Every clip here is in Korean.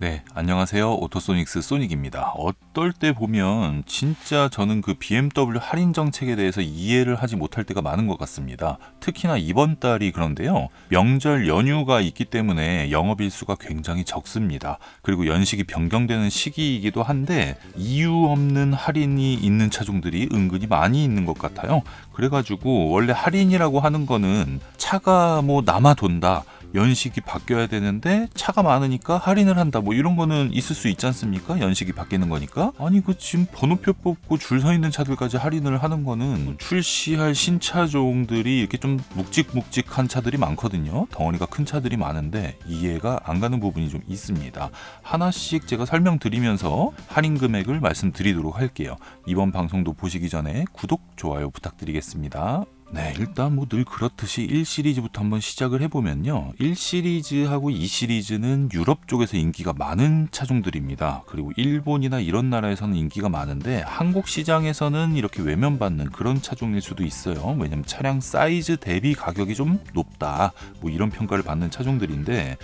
네, 안녕하세요. 오토소닉스 소닉입니다. 어떨 때 보면 진짜 저는 그 BMW 할인 정책에 대해서 이해를 하지 못할 때가 많은 것 같습니다. 특히나 이번 달이 그런데요. 명절 연휴가 있기 때문에 영업일수가 굉장히 적습니다. 그리고 연식이 변경되는 시기이기도 한데 이유 없는 할인이 있는 차종들이 은근히 많이 있는 것 같아요. 그래가지고 원래 할인이라고 하는 거는 차가 뭐 남아 돈다. 연식이 바뀌어야 되는데 차가 많으니까 할인을 한다 뭐 이런 거는 있을 수 있지 않습니까? 연식이 바뀌는 거니까. 아니 그 지금 번호표 뽑고 줄 서 있는 차들까지 할인을 하는 거는 출시할 신차종들이 이렇게 좀 묵직묵직한 차들이 많거든요. 덩어리가 큰 차들이 많은데 이해가 안 가는 부분이 좀 있습니다. 하나씩 제가 설명드리면서 할인 금액을 말씀드리도록 할게요. 이번 방송도 보시기 전에 구독, 좋아요 부탁드리겠습니다. 네, 일단 뭐 늘 그렇듯이 1시리즈부터 한번 시작을 해보면요. 1시리즈하고 2시리즈는 유럽 쪽에서 인기가 많은 차종들입니다. 그리고 일본이나 이런 나라에서는 인기가 많은데 한국 시장에서는 이렇게 외면받는 그런 차종일 수도 있어요. 왜냐면 차량 사이즈 대비 가격이 좀 높다. 뭐 이런 평가를 받는 차종들인데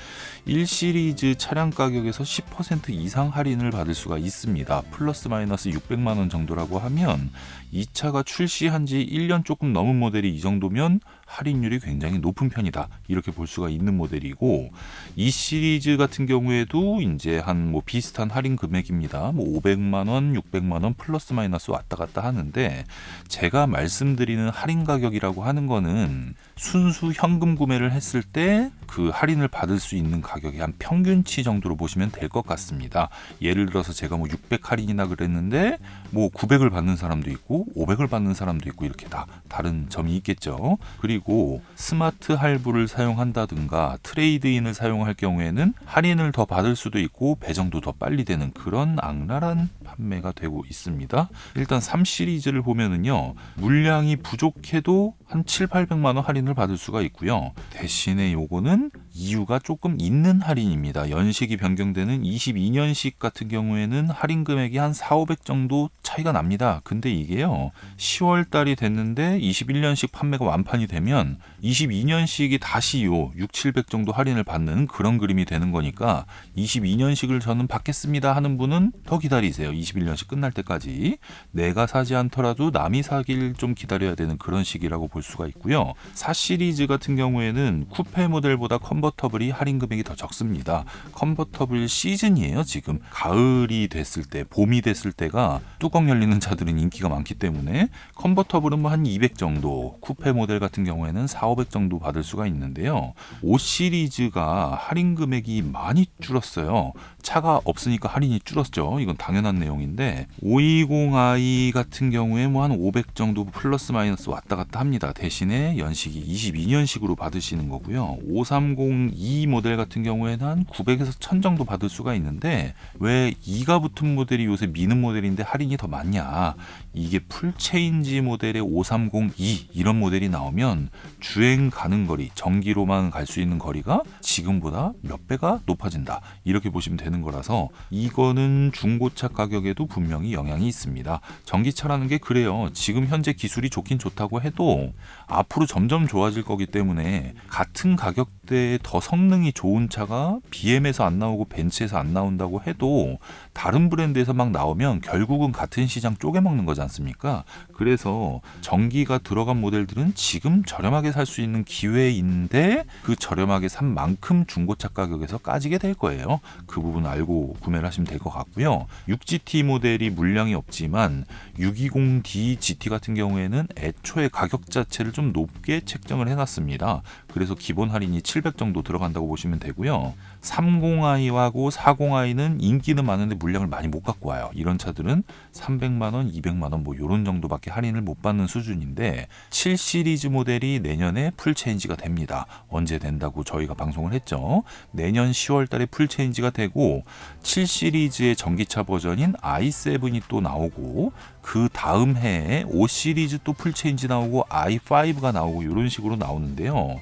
1시리즈 차량 가격에서 10% 이상 할인을 받을 수가 있습니다. 플러스 마이너스 600만 원 정도라고 하면 이 차가 출시한 지 1년 조금 넘은 모델이 이 정도면 할인율이 굉장히 높은 편이다. 이렇게 볼 수가 있는 모델이고 이 시리즈 같은 경우에도 이제 한 뭐 비슷한 할인 금액입니다. 뭐 500만 원, 600만 원 플러스 마이너스 왔다 갔다 하는데 제가 말씀드리는 할인 가격이라고 하는 거는 순수 현금 구매를 했을 때 그 할인을 받을 수 있는 가격이 한 평균치 정도로 보시면 될 것 같습니다. 예를 들어서 제가 뭐 600 할인이나 그랬는데 뭐 900을 받는 사람도 있고 500을 받는 사람도 있고 이렇게 다 다른 점이 있겠죠. 그리고 스마트 할부를 사용한다든가 트레이드인을 사용할 경우에는 할인을 더 받을 수도 있고 배정도 더 빨리 되는 그런 악랄한 판매가 되고 있습니다. 일단 3시리즈를 보면은요. 물량이 부족해도 한 7, 800만 원 할인을 받을 수가 있고요. 대신에 요거는 이유가 조금 있는 할인입니다. 연식이 변경되는 22년식 같은 경우에는 할인 금액이 한 4, 500 정도 차이가 납니다. 근데 이게요. 10월 달이 됐는데 21년식 판매가 완판이 되면 22년식이 다시 요 6, 700 정도 할인을 받는 그런 그림이 되는 거니까 22년식을 저는 받겠습니다 하는 분은 더 기다리세요. 21년식 끝날 때까지. 내가 사지 않더라도 남이 사길 좀 기다려야 되는 그런 시기라고 볼 수가 있고요. 4시리즈 같은 경우에는 쿠페 모델보다 컨버터블이 할인 금액이 더 적습니다. 컨버터블 시즌이에요. 지금 가을이 됐을 때, 봄이 됐을 때가 뚜껑 열리는 차들은 인기가 많기 때문에 컨버터블은 뭐 한 200 정도, 쿠페 모델 같은 경우에는 4, 500 정도 받을 수가 있는데요. 5시리즈가 할인 금액이 많이 줄었어요. 차가 없으니까 할인이 줄었죠. 이건 당연한 내용인데 520i 같은 경우에 뭐 한 500 정도 플러스 마이너스 왔다 갔다 합니다. 대신에 연식이 22년식으로 받으시는 거고요. 530e 모델 같은 경우에는 한 900에서 1000 정도 받을 수가 있는데 왜 2가 붙은 모델이 요새 미는 모델인데 할인이 더 많냐. 이게 풀체인지 모델의 530e 이런 모델이 나오면 주행 가는 거리, 전기로만 갈 수 있는 거리가 지금보다 몇 배가 높아진다. 이렇게 보시면 되는 거라서 이거는 중고차 가격에도 분명히 영향이 있습니다. 전기차라는 게 그래요. 지금 현재 기술이 좋긴 좋다고 해도 앞으로 점점 좋아질 거기 때문에 같은 가격대에 더 성능이 좋은 차가 BM에서 안 나오고 벤츠에서 안 나온다고 해도 다른 브랜드에서 막 나오면 결국은 같은 시장 쪼개먹는 거지 않습니까? 그래서 전기가 들어간 모델들은 지금 저렴하게 살 수 있는 기회인데 그 저렴하게 산 만큼 중고차 가격에서 까지게 될 거예요. 그 부분 알고 구매를 하시면 될 것 같고요. 6GT 모델이 물량이 없지만 620D GT 같은 경우에는 애초에 가격 자체를 좀 높게 책정을 해놨습니다. 그래서 기본 할인이 700 정도 들어간다고 보시면 되고요. 30i하고 40i는 인기는 많은데 물량을 많이 못 갖고 와요. 이런 차들은 300만원, 200만원 뭐 이런 정도밖에 할인을 못 받는 수준인데 7시리즈 모델이 내년에 풀체인지가 됩니다. 언제 된다고 저희가 방송을 했죠. 내년 10월 달에 풀체인지가 되고 7시리즈의 전기차 버전인 i7이 또 나오고 그 다음 해에 5시리즈 또 풀체인지 나오고 i5가 나오고 이런 식으로 나오는데요.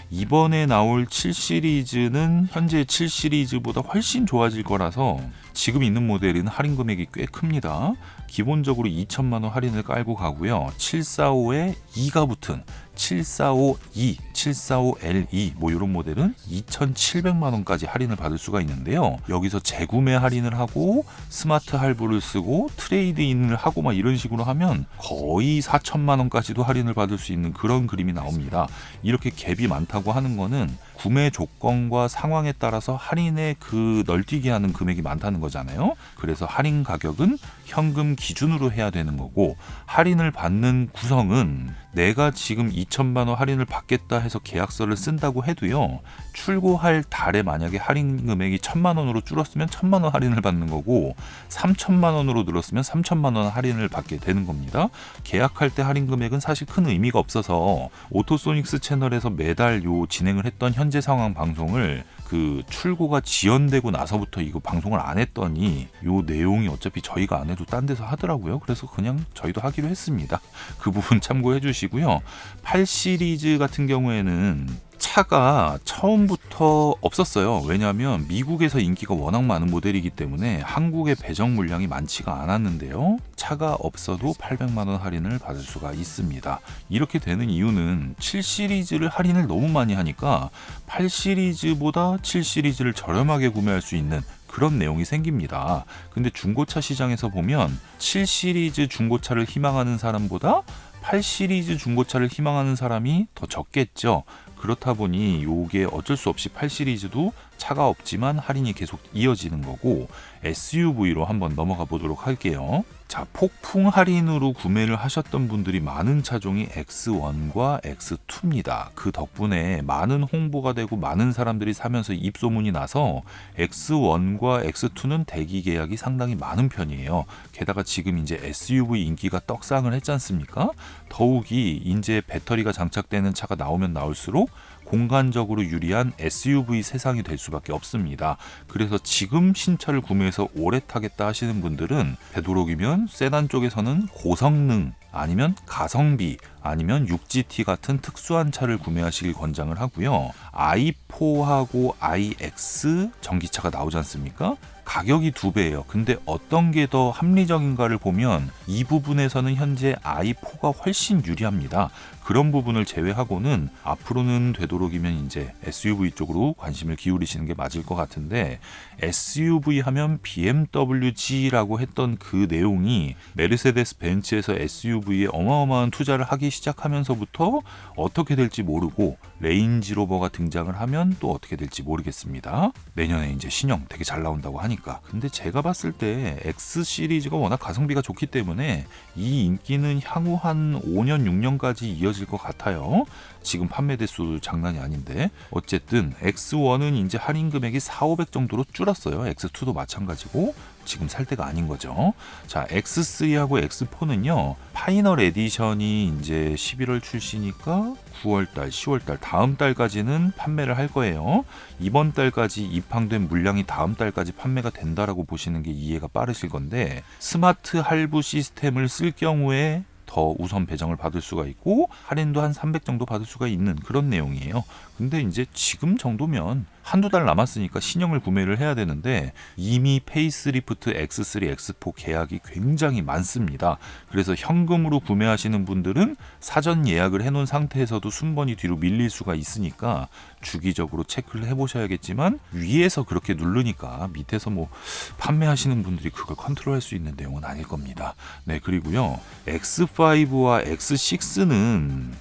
이번에 나올 7시리즈는 현재 7시리즈보다 훨씬 좋아질 거라서 지금 있는 모델은 할인 금액이 꽤 큽니다. 기본적으로 2천만 원 할인을 깔고 가고요. 745에 2가 붙은 745E, 745LE 뭐 이런 모델은 2,700만 원까지 할인을 받을 수가 있는데요. 여기서 재구매 할인을 하고 스마트 할부를 쓰고 트레이드인을 하고 막 이런 식으로 하면 거의 4천만 원까지도 할인을 받을 수 있는 그런 그림이 나옵니다. 이렇게 갭이 많다고 하는 거는 구매 조건과 상황에 따라서 할인의 그 널뛰게 하는 금액이 많다는 거잖아요. 그래서 할인 가격은 현금 기준으로 해야 되는 거고, 할인을 받는 구성은 내가 지금 2천만 원 할인을 받겠다 해서 계약서를 쓴다고 해도요, 출고할 달에 만약에 할인 금액이 1,000만 원으로 줄었으면 1,000만 원 할인을 받는 거고, 3,000만 원으로 늘었으면 3,000만 원 할인을 받게 되는 겁니다. 계약할 때 할인 금액은 사실 큰 의미가 없어서 오토소닉스 채널에서 매달 진행을 했던 현재 상황 방송을 그 출고가 지연되고 나서부터 이거 방송을 안 했더니 요 내용이 어차피 저희가 안 해도 딴 데서 하더라고요. 그래서 그냥 저희도 하기로 했습니다. 그 부분 참고해 주시고요. 8 시리즈 같은 경우에는 차가 처음부터 없었어요. 왜냐하면 미국에서 인기가 워낙 많은 모델이기 때문에 한국의 배정 물량이 많지가 않았는데요. 차가 없어도 800만 원 할인을 받을 수가 있습니다. 이렇게 되는 이유는 7 시리즈를 할인을 너무 많이 하니까 8 시리즈보다 7 시리즈를 저렴하게 구매할 수 있는 그런 내용이 생깁니다. 근데 중고차 시장에서 보면 7 시리즈 중고차를 희망하는 사람보다 8 시리즈 중고차를 희망하는 사람이 더 적겠죠. 그렇다 보니 요게 어쩔 수 없이 8 시리즈도 차가 없지만 할인이 계속 이어지는 거고, SUV로 한번 넘어가 보도록 할게요. 자, 폭풍 할인으로 구매를 하셨던 분들이 많은 차종이 X1과 X2입니다. 그 덕분에 많은 홍보가 되고 많은 사람들이 사면서 입소문이 나서 X1과 X2는 대기 계약이 상당히 많은 편이에요. 게다가 지금 이제 SUV 인기가 떡상을 했지 않습니까? 더욱이 이제 배터리가 장착되는 차가 나오면 나올수록 공간적으로 유리한 SUV 세상이 될 수밖에 없습니다. 그래서 지금 신차를 구매해서 오래 타겠다 하시는 분들은 되도록이면 세단 쪽에서는 고성능 아니면 가성비 아니면 6GT 같은 특수한 차를 구매하시길 권장을 하고요. i4하고 iX 전기차가 나오지 않습니까? 가격이 2배예요. 근데 어떤 게 더 합리적인가를 보면 이 부분에서는 현재 i4가 훨씬 유리합니다. 그런 부분을 제외하고는 앞으로는 되도록이면 이제 SUV 쪽으로 관심을 기울이시는 게 맞을 것 같은데, SUV 하면 BMWG라고 했던 그 내용이 메르세데스 벤츠에서 SUV에 어마어마한 투자를 하기 시작하면서부터 어떻게 될지 모르고 레인지로버가 등장을 하면 또 어떻게 될지 모르겠습니다. 내년에 이제 신형 되게 잘 나온다고 하니까. 근데 제가 봤을 때 X 시리즈가 워낙 가성비가 좋기 때문에 이 인기는 향후 한 5년 6년까지 이어질 것 같아요. 지금 판매 대수 장난이 아닌데, 어쨌든 X1은 이제 할인 금액이 4,500 정도로 줄었어요. X2도 마찬가지고 지금 살 때가 아닌 거죠. 자, X3하고 X4는요, 파이널 에디션이 이제 11월 출시니까 9월달, 10월달 다음 달까지는 판매를 할 거예요. 이번 달까지 입항된 물량이 다음 달까지 판매가 된다라고 보시는 게 이해가 빠르실 건데, 스마트 할부 시스템을 쓸 경우에 더 우선 배정을 받을 수가 있고 할인도 한 300 정도 받을 수가 있는 그런 내용이에요. 근데 이제 지금 정도면 한두 달 남았으니까 신형을 구매를 해야 되는데 이미 페이스리프트 X3, X4 계약이 굉장히 많습니다. 그래서 현금으로 구매하시는 분들은 사전 예약을 해놓은 상태에서도 순번이 뒤로 밀릴 수가 있으니까 주기적으로 체크를 해보셔야겠지만, 위에서 그렇게 누르니까 밑에서 뭐 판매하시는 분들이 그걸 컨트롤할 수 있는 내용은 아닐 겁니다. 네, 그리고요, X5와 X6는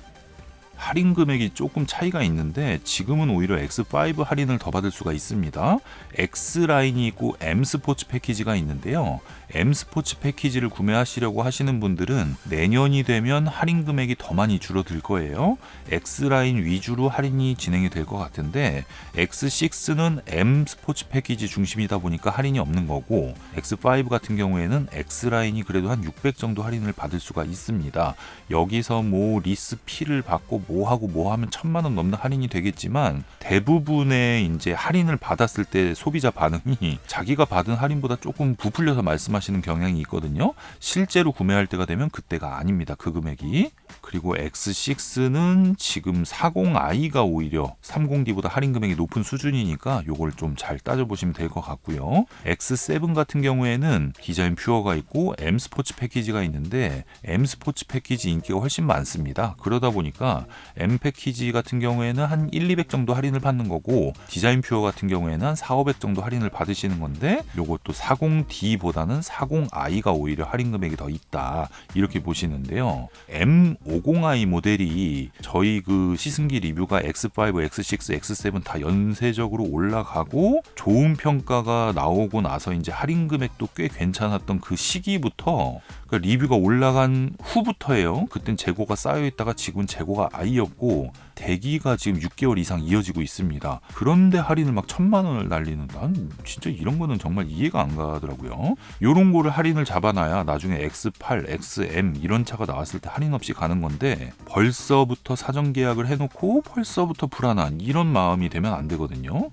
할인 금액이 조금 차이가 있는데 지금은 오히려 X5 할인을 더 받을 수가 있습니다. X라인이 있고 M 스포츠 패키지가 있는데요. M 스포츠 패키지를 구매하시려고 하시는 분들은 내년이 되면 할인 금액이 더 많이 줄어들 거예요. X라인 위주로 할인이 진행이 될 것 같은데, X6는 M 스포츠 패키지 중심이다 보니까 할인이 없는 거고, X5 같은 경우에는 X라인이 그래도 한 600 정도 할인을 받을 수가 있습니다. 여기서 뭐 리스 피를 받고 뭐 하면 1,000만 원 넘는 할인이 되겠지만 대부분의 이제 할인을 받았을 때 소비자 반응이 자기가 받은 할인보다 조금 부풀려서 말씀하시는 경향이 있거든요. 실제로 구매할 때가 되면 그때가 아닙니다. 그 금액이. 그리고 X6는 지금 40i가 오히려 30D보다 할인 금액이 높은 수준이니까 요걸 좀 잘 따져보시면 될 것 같고요. X7 같은 경우에는 디자인 퓨어가 있고 M 스포츠 패키지가 있는데 M 스포츠 패키지 인기가 훨씬 많습니다. 그러다 보니까 M 패키지 같은 경우에는 한 1, 200 정도 할인을 받는 거고 디자인 퓨어 같은 경우에는 한 4, 500 정도 할인을 받으시는 건데 요것도 40D보다는 40i가 오히려 할인 금액이 더 있다. 이렇게 보시는데요. M50i 모델이 저희 그 시승기 리뷰가 X5, X6, X7 다 연쇄적으로 올라가고 좋은 평가가 나오고 나서 이제 할인 금액도 꽤 괜찮았던 그 시기부터 그러니까 리뷰가 올라간 후부터예요. 그땐 재고가 쌓여 있다가 지금은 재고가 아예 없고 대기가 지금 6개월 이상 이어지고 있습니다. 그런데 할인을 막 1,000만 원을 날리는 난 진짜 이런 거는 정말 이해가 안 가더라고요. 요런 거를 할인을 잡아놔야 나중에 X8, XM 이런 차가 나왔을 때 할인 없이 가는 건데 벌써부터 사전 계약을 해놓고 벌써부터 불안한 이런 마음이 되면 안 되거든요.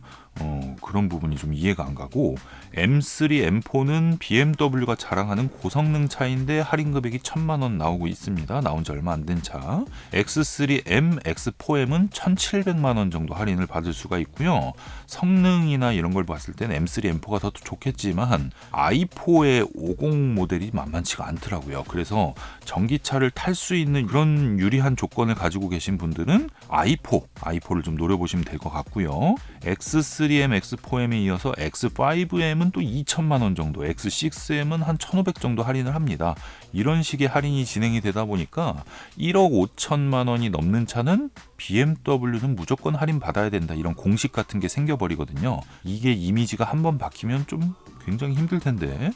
그런 부분이 좀 이해가 안 가고 M3, M4는 BMW가 자랑하는 고성능 차인데 할인 금액이 1,000만 원 나오고 있습니다. 나온 지 얼마 안 된 차. X3M, X4M은 1,700만 원 정도 할인을 받을 수가 있고요. 성능이나 이런 걸 봤을 때는 M3, M4가 더 좋겠지만 i4의 50 모델이 만만치가 않더라고요. 그래서 전기차를 탈 수 있는 그런 유리한 조건을 가지고 계신 분들은 i4를 좀 노려보시면 될 것 같고요. X3M, X4M에 이어서 X5M은 또 2,000만 원 정도, X6M은 한 1,500 정도 할인을 합니다. 이런 식의 할인이 진행이 되다 보니까 1억 5천만 원이 넘는 차는 BMW는 무조건 할인 받아야 된다. 이런 공식 같은 게 생겨버리거든요. 이게 이미지가 한번 박히면 좀 굉장히 힘들 텐데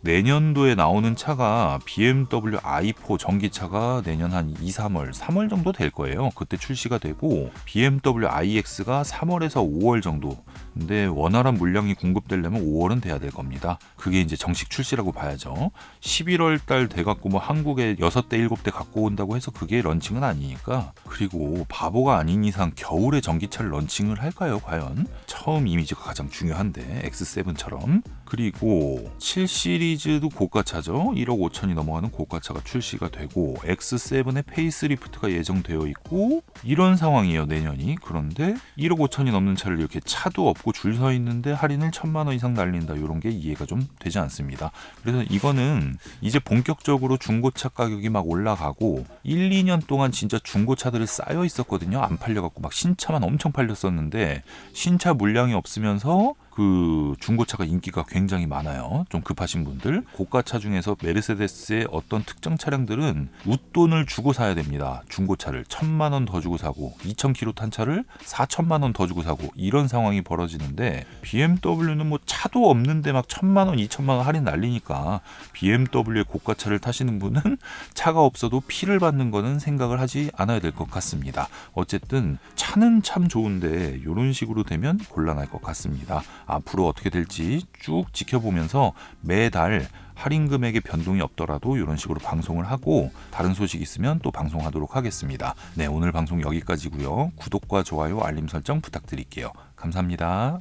내년도에 나오는 차가 BMW i4 전기차가 내년 한 2, 3월 정도 될 거예요. 그때 출시가 되고 BMW iX가 3월에서 5월 정도. 근데 원활한 물량이 공급되려면 5월은 돼야 될 겁니다. 그게 이제 정식 출시라고 봐야죠. 11월 달 돼갖고 뭐 한국에 6대 7대 갖고 온다고 해서 그게 런칭은 아니니까. 그리고 바보가 아닌 이상 겨울에 전기차를 런칭을 할까요 과연? 처음 이미지가 가장 중요한데 X7처럼. 그리고 7 시리즈도 고가차죠. 1억 5천이 넘어가는 고가차가 출시가 되고 X7의 페이스리프트가 예정되어 있고 이런 상황이에요 내년이. 그런데 1억 5천이 넘는 차를 이렇게 차도 없고 줄 서 있는데 할인을 1,000만 원 이상 날린다. 이런 게 이해가 좀 되지 않습니다. 그래서 이거는 이제 본격적으로 중고차 가격이 막 올라가고 1, 2년 동안 진짜 중고차들이 쌓여 있었거든요. 안 팔려갖고 막 신차만 엄청 팔렸었는데 신차 물량이 없으면서 그 중고차가 인기가 굉장히 많아요. 좀 급하신 분들. 고가차 중에서 메르세데스의 어떤 특정 차량들은 웃돈을 주고 사야 됩니다. 중고차를 1,000만 원 더 주고 사고 2,000km 탄 차를 4,000만 원 더 주고 사고 이런 상황이 벌어지는데 BMW는 뭐 차도 없는데 막 1,000만 원, 2,000만 원 할인 날리니까 BMW의 고가차를 타시는 분은 차가 없어도 피를 받는 거는 생각을 하지 않아야 될 것 같습니다. 어쨌든 차는 참 좋은데 이런 식으로 되면 곤란할 것 같습니다. 앞으로 어떻게 될지 쭉 지켜보면서 매달 할인 금액의 변동이 없더라도 이런 식으로 방송을 하고 다른 소식 있으면 또 방송하도록 하겠습니다. 네, 오늘 방송 여기까지고요. 구독과 좋아요, 알림 설정 부탁드릴게요. 감사합니다.